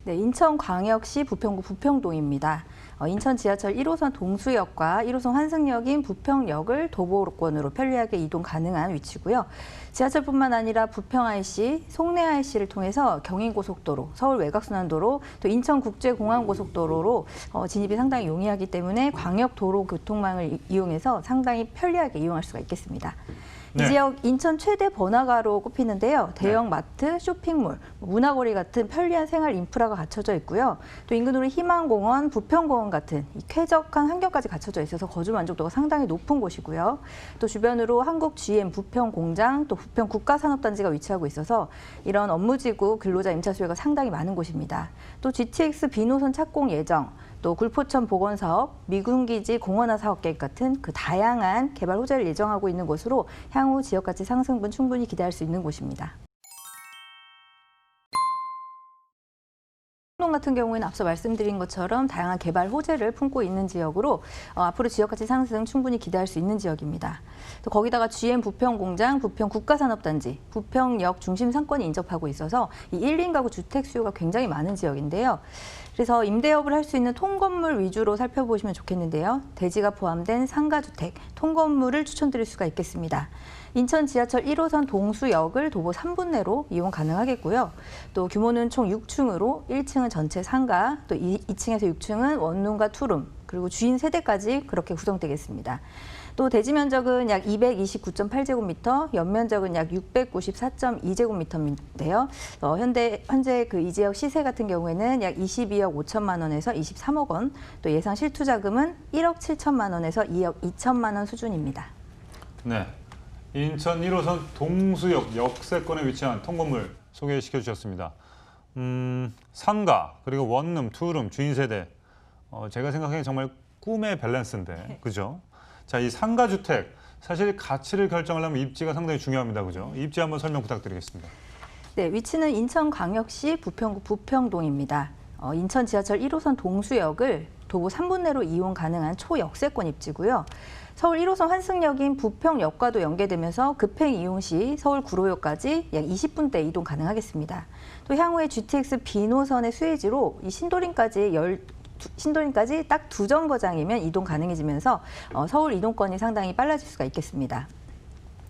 네, 인천광역시 부평구 부평동입니다. 인천 지하철 1호선 동수역과 1호선 환승역인 부평역을 도보권으로 편리하게 이동 가능한 위치고요. 지하철뿐만 아니라 부평 IC, 송내 IC를 통해서 경인고속도로, 서울 외곽순환도로, 또 인천국제공항고속도로로 진입이 상당히 용이하기 때문에 광역도로교통망을 이용해서 상당히 편리하게 이용할 수가 있겠습니다. 이 지역 인천 최대 번화가로 꼽히는데요. 대형 마트, 쇼핑몰, 문화거리 같은 편리한 생활 인프라가 갖춰져 있고요. 또 인근으로 희망공원, 부평공원 같은 쾌적한 환경까지 갖춰져 있어서 거주 만족도가 상당히 높은 곳이고요. 또 주변으로 한국 GM 부평 공장, 또 부평 국가산업단지가 위치하고 있어서 이런 업무지구 근로자 임차 수요가 상당히 많은 곳입니다. 또 GTX B노선 착공 예정, 또 굴포천 복원사업, 미군기지 공원화 사업 계획 같은 그 다양한 개발 호재를 예정하고 있는 곳으로 향후 지역가치 상승분 충분히 기대할 수 있는 곳입니다. 동 같은 경우에는 앞서 말씀드린 것처럼 다양한 개발 호재를 품고 있는 지역으로 앞으로 지역가치 상승 충분히 기대할 수 있는 지역입니다. 또 거기다가 GM 부평공장, 부평 국가산업단지, 부평역 중심 상권이 인접하고 있어서 이 1인 가구 주택 수요가 굉장히 많은 지역인데요. 그래서 임대업을 할 수 있는 통건물 위주로 살펴보시면 좋겠는데요. 대지가 포함된 상가주택, 통건물을 추천드릴 수가 있겠습니다. 인천 지하철 1호선 동수역을 도보 3분 내로 이용 가능하겠고요. 또 규모는 총 6층으로 1층은 전체 상가, 또 2층에서 6층은 원룸과 투룸, 그리고 주인 세대까지 그렇게 구성되겠습니다. 또 대지 면적은 약 229.8제곱미터, 연면적은 약 694.2제곱미터인데요. 현재 그 이 지역 시세 같은 경우에는 약 22억 5천만 원에서 23억 원, 또 예상 실투자금은 1억 7천만 원에서 2억 2천만 원 수준입니다. 네, 인천 1호선 동수역 역세권에 위치한 통건물 소개시켜 주셨습니다. 상가, 그리고 원룸, 투룸, 주인 세대. 제가 생각하기엔 정말 꿈의 밸런스인데, 그죠? 자, 이 상가주택, 사실 가치를 결정하려면 입지가 상당히 중요합니다. 그죠? 입지 한번 설명 부탁드리겠습니다. 네, 위치는 인천광역시 부평구 부평동입니다. 인천 지하철 1호선 동수역을 도보 3분 내로 이용 가능한 초역세권 입지고요. 서울 1호선 환승역인 부평역과도 연계되면서 급행 이용 시 서울 구로역까지 약 20분대 이동 가능하겠습니다. 또 향후에 GTX B노선의 수혜지로 이 신도림까지 딱 2정거장이면 이동 가능해지면서 서울 이동권이 상당히 빨라질 수가 있겠습니다.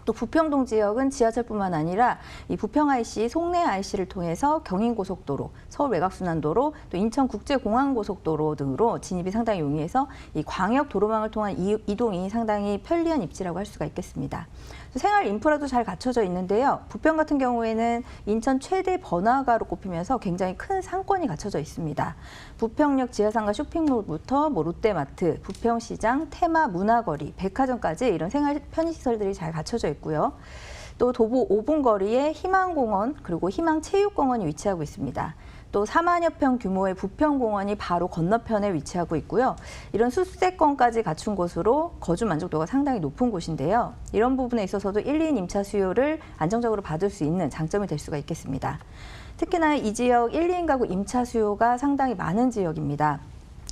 또 부평동 지역은 지하철뿐만 아니라 이 부평 IC, 송내 IC를 통해서 경인고속도로, 서울 외곽순환도로, 또 인천국제공항고속도로 등으로 진입이 상당히 용이해서 이 광역 도로망을 통한 이동이 상당히 편리한 입지라고 할 수가 있겠습니다. 생활 인프라도 잘 갖춰져 있는데요. 부평 같은 경우에는 인천 최대 번화가로 꼽히면서 굉장히 큰 상권이 갖춰져 있습니다. 부평역 지하상가 쇼핑몰부터 롯데마트, 부평시장, 테마, 문화거리, 백화점까지 이런 생활 편의시설들이 잘 갖춰져 있고요. 또 도보 5분 거리에 희망공원 그리고 희망체육공원이 위치하고 있습니다. 또 4만여 평 규모의 부평공원이 바로 건너편에 위치하고 있고요. 이런 수세권까지 갖춘 곳으로 거주 만족도가 상당히 높은 곳인데요. 이런 부분에 있어서도 1, 2인 임차 수요를 안정적으로 받을 수 있는 장점이 될 수가 있겠습니다. 특히나 이 지역 1, 2인 가구 임차 수요가 상당히 많은 지역입니다.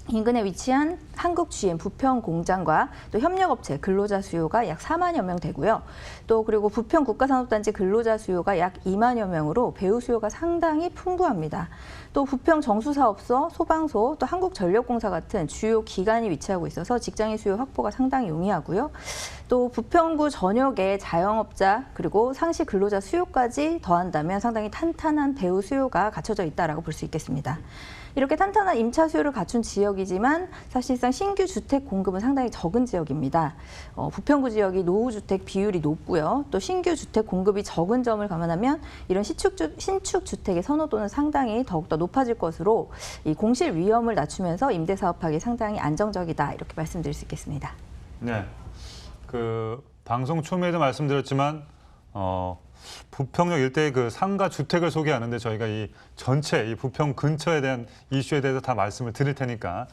인근에 위치한 한국 GM 부평 공장과 또 협력업체 근로자 수요가 약 4만여 명 되고요. 또 그리고 부평 국가산업단지 근로자 수요가 약 2만여 명으로 배우 수요가 상당히 풍부합니다. 또 부평 정수사업소, 소방소, 또 한국전력공사 같은 주요 기관이 위치하고 있어서 직장인 수요 확보가 상당히 용이하고요. 또 부평구 전역의 자영업자 그리고 상시 근로자 수요까지 더한다면 상당히 탄탄한 배우 수요가 갖춰져 있다라고 볼 수 있겠습니다. 이렇게 탄탄한 임차 수요를 갖춘 지역이지만 사실상 신규 주택 공급은 상당히 적은 지역입니다. 부평구 지역이 노후주택 비율이 높고요. 또 신규 주택 공급이 적은 점을 감안하면 이런 신축 주택의 선호도는 상당히 더욱더 높아질 것으로 이 공실 위험을 낮추면서 임대 사업하기 상당히 안정적이다 이렇게 말씀드릴 수 있겠습니다. 네, 그 방송 초미에도 말씀드렸지만 부평역 일대의 그 상가 주택을 소개하는데 저희가 이 전체 이 부평 근처에 대한 이슈에 대해서 다 말씀을 드릴 테니까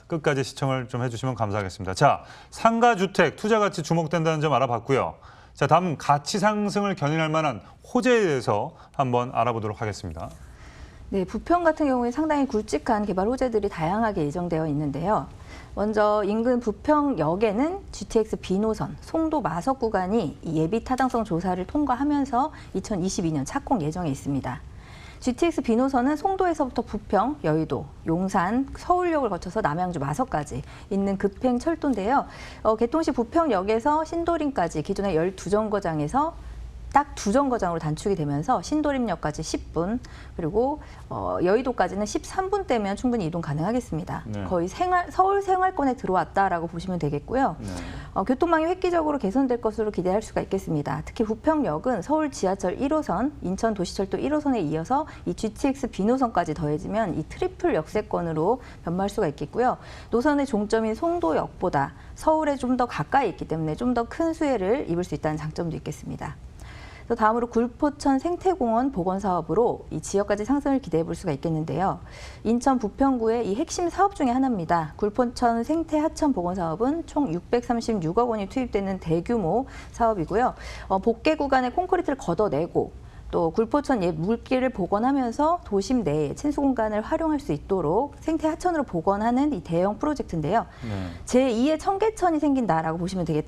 끝까지 시청을 좀 해주시면 감사하겠습니다. 자, 상가 주택 투자 가치 주목된다는 점 알아봤고요. 자, 다음 가치 상승을 견인할 만한 호재에 대해서 한번 알아보도록 하겠습니다. 네, 부평 같은 경우에 상당히 굵직한 개발 호재들이 다양하게 예정되어 있는데요. 먼저 인근 부평역에는 GTX B노선, 송도 마석 구간이 예비 타당성 조사를 통과하면서 2022년 착공 예정에 있습니다. GTX B노선은 송도에서부터 부평, 여의도, 용산, 서울역을 거쳐서 남양주, 마석까지 있는 급행 철도인데요. 개통 시 부평역에서 신도림까지 기존의 12정거장에서 딱 2정거장으로 단축이 되면서 신도림역까지 10분, 그리고 여의도까지는 13분대면 충분히 이동 가능하겠습니다. 네. 거의 서울 생활권에 들어왔다라고 보시면 되겠고요. 네. 교통망이 획기적으로 개선될 것으로 기대할 수가 있겠습니다. 특히 부평역은 서울 지하철 1호선, 인천 도시철도 1호선에 이어서 이 GTX B노선까지 더해지면 이 트리플 역세권으로 변모할 수가 있겠고요. 노선의 종점인 송도역보다 서울에 좀 더 가까이 있기 때문에 좀 더 큰 수혜를 입을 수 있다는 장점도 있겠습니다. 또 다음으로 굴포천 생태공원 복원 사업으로 이 지역까지 상승을 기대해 볼 수가 있겠는데요. 인천 부평구의 이 핵심 사업 중에 하나입니다. 굴포천 생태 하천 복원 사업은 총 636억 원이 투입되는 대규모 사업이고요. 복개 구간에 콘크리트를 걷어내고 또 굴포천 옛 물길을 복원하면서 도심 내에 친수 공간을 활용할 수 있도록 생태 하천으로 복원하는 이 대형 프로젝트인데요. 네. 제2의 청계천이 생긴다라고 보시면 될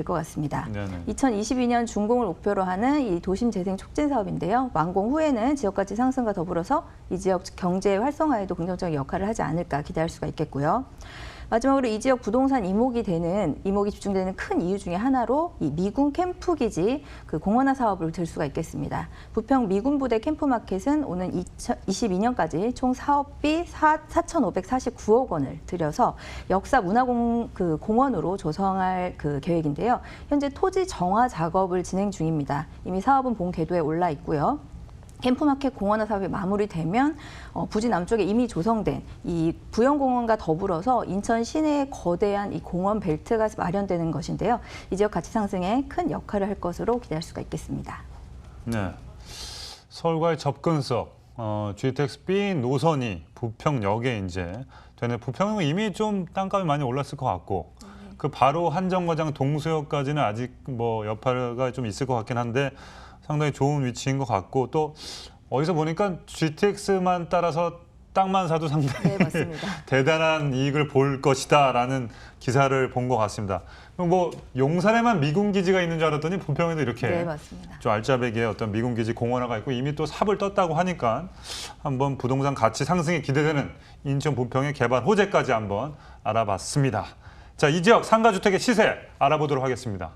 것 같습니다. 네네. 2022년 준공을 목표로 하는 이 도심 재생 촉진 사업인데요. 완공 후에는 지역가치 상승과 더불어서 이 지역 경제 활성화에도 긍정적인 역할을 하지 않을까 기대할 수가 있겠고요. 마지막으로 이 지역 부동산 이목이 집중되는 큰 이유 중에 하나로 이 미군 캠프 기지 그 공원화 사업을 들 수가 있겠습니다. 부평 미군 부대 캠프마켓은 오는 2022년까지 총 사업비 4,549억 원을 들여서 역사 문화공원으로 조성할 그 계획인데요. 현재 토지 정화 작업을 진행 중입니다. 이미 사업은 본 궤도에 올라 있고요. 캠프마켓 공원화 사업이 마무리되면 부지 남쪽에 이미 조성된 이 부영공원과 더불어서 인천 시내에 거대한 이 공원 벨트가 마련되는 것인데요. 이 지역 가치 상승에 큰 역할을 할 것으로 기대할 수가 있겠습니다. 네. 서울과의 접근성, GTX B 노선이 부평역에 이제 되네. 부평은 이미 좀 땅값이 많이 올랐을 것 같고, 그 바로 한정거장 동수역까지는 아직 뭐 여파가 좀 있을 것 같긴 한데. 상당히 좋은 위치인 것 같고 또 어디서 보니까 GTX만 따라서 땅만 사도 상당히 네, 맞습니다. 대단한 이익을 볼 것이다라는 기사를 본 것 같습니다. 뭐 용산에만 미군 기지가 있는 줄 알았더니 부평에도 이렇게 네, 맞습니다. 좀 알짜배기의 어떤 미군 기지 공원화가 있고 이미 또 삽을 떴다고 하니까 한번 부동산 가치 상승이 기대되는 인천 부평의 개발 호재까지 한번 알아봤습니다. 자, 이 지역 상가주택의 시세 알아보도록 하겠습니다.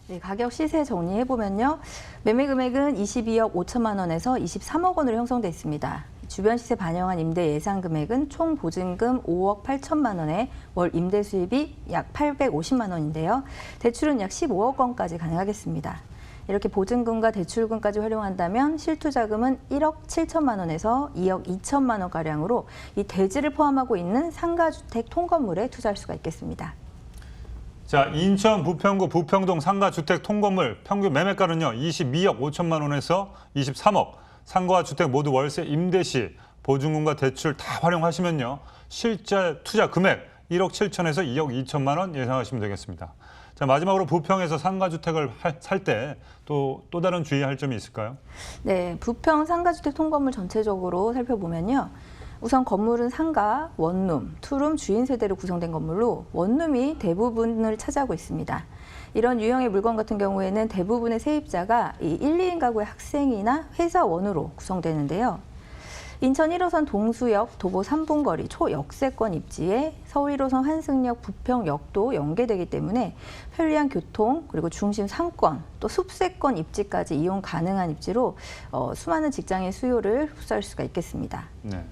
네, 가격 시세 정리해보면요. 매매 금액은 22억 5천만 원에서 23억 원으로 형성돼 있습니다. 주변 시세 반영한 임대 예상 금액은 총 보증금 5억 8천만 원에 월 임대 수입이 약 850만 원인데요. 대출은 약 15억 원까지 가능하겠습니다. 이렇게 보증금과 대출금까지 활용한다면 실투자금은 1억 7천만 원에서 2억 2천만 원가량으로 이 대지를 포함하고 있는 상가주택 통건물에 투자할 수가 있겠습니다. 자, 인천 부평구 부평동 상가주택 통건물 평균 매매가는요 22억 5천만 원에서 23억. 상가와 주택 모두 월세 임대 시 보증금과 대출 다 활용하시면요 실제 투자 금액 1억 7천에서 2억 2천만 원 예상하시면 되겠습니다. 자, 마지막으로 부평에서 상가주택을 살 때 또 다른 주의할 점이 있을까요? 네, 부평 상가주택 통건물 전체적으로 살펴보면요. 우선 건물은 상가, 원룸, 투룸, 주인 세대로 구성된 건물로 원룸이 대부분을 차지하고 있습니다. 이런 유형의 물건 같은 경우에는 대부분의 세입자가 이 1, 2인 가구의 학생이나 회사원으로 구성되는데요. 인천 1호선 동수역 도보 3분 거리 초역세권 입지에 서울 1호선 환승역 부평역도 연계되기 때문에 편리한 교통 그리고 중심 상권 또 숲세권 입지까지 이용 가능한 입지로 수많은 직장인 수요를 흡수할 수가 있겠습니다. 네.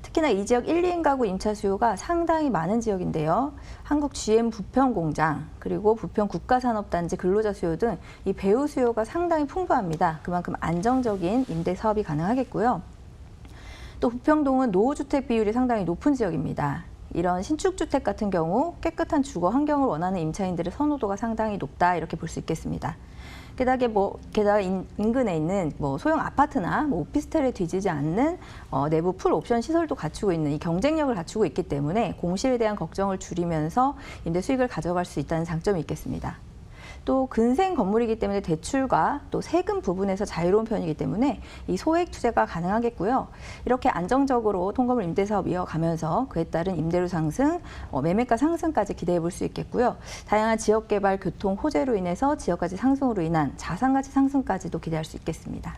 특히나 이 지역 1, 2인 가구 임차 수요가 상당히 많은 지역인데요. 한국 GM 부평공장 그리고 부평 국가산업단지 근로자 수요 등 이 배우 수요가 상당히 풍부합니다. 그만큼 안정적인 임대 사업이 가능하겠고요. 또 부평동은 노후주택 비율이 상당히 높은 지역입니다. 이런 신축주택 같은 경우 깨끗한 주거 환경을 원하는 임차인들의 선호도가 상당히 높다 이렇게 볼 수 있겠습니다. 게다가 인근에 있는 소형 아파트나 오피스텔에 뒤지지 않는 내부 풀 옵션 시설도 갖추고 있는 이 경쟁력을 갖추고 있기 때문에 공실에 대한 걱정을 줄이면서 임대 수익을 가져갈 수 있다는 장점이 있겠습니다. 또 근생 건물이기 때문에 대출과 또 세금 부분에서 자유로운 편이기 때문에 이 소액 투자가 가능하겠고요. 이렇게 안정적으로 통건물 임대 사업 이어가면서 그에 따른 임대료 상승, 매매가 상승까지 기대해 볼 수 있겠고요. 다양한 지역 개발, 교통 호재로 인해서 지역가치 상승으로 인한 자산 가치 상승까지도 기대할 수 있겠습니다.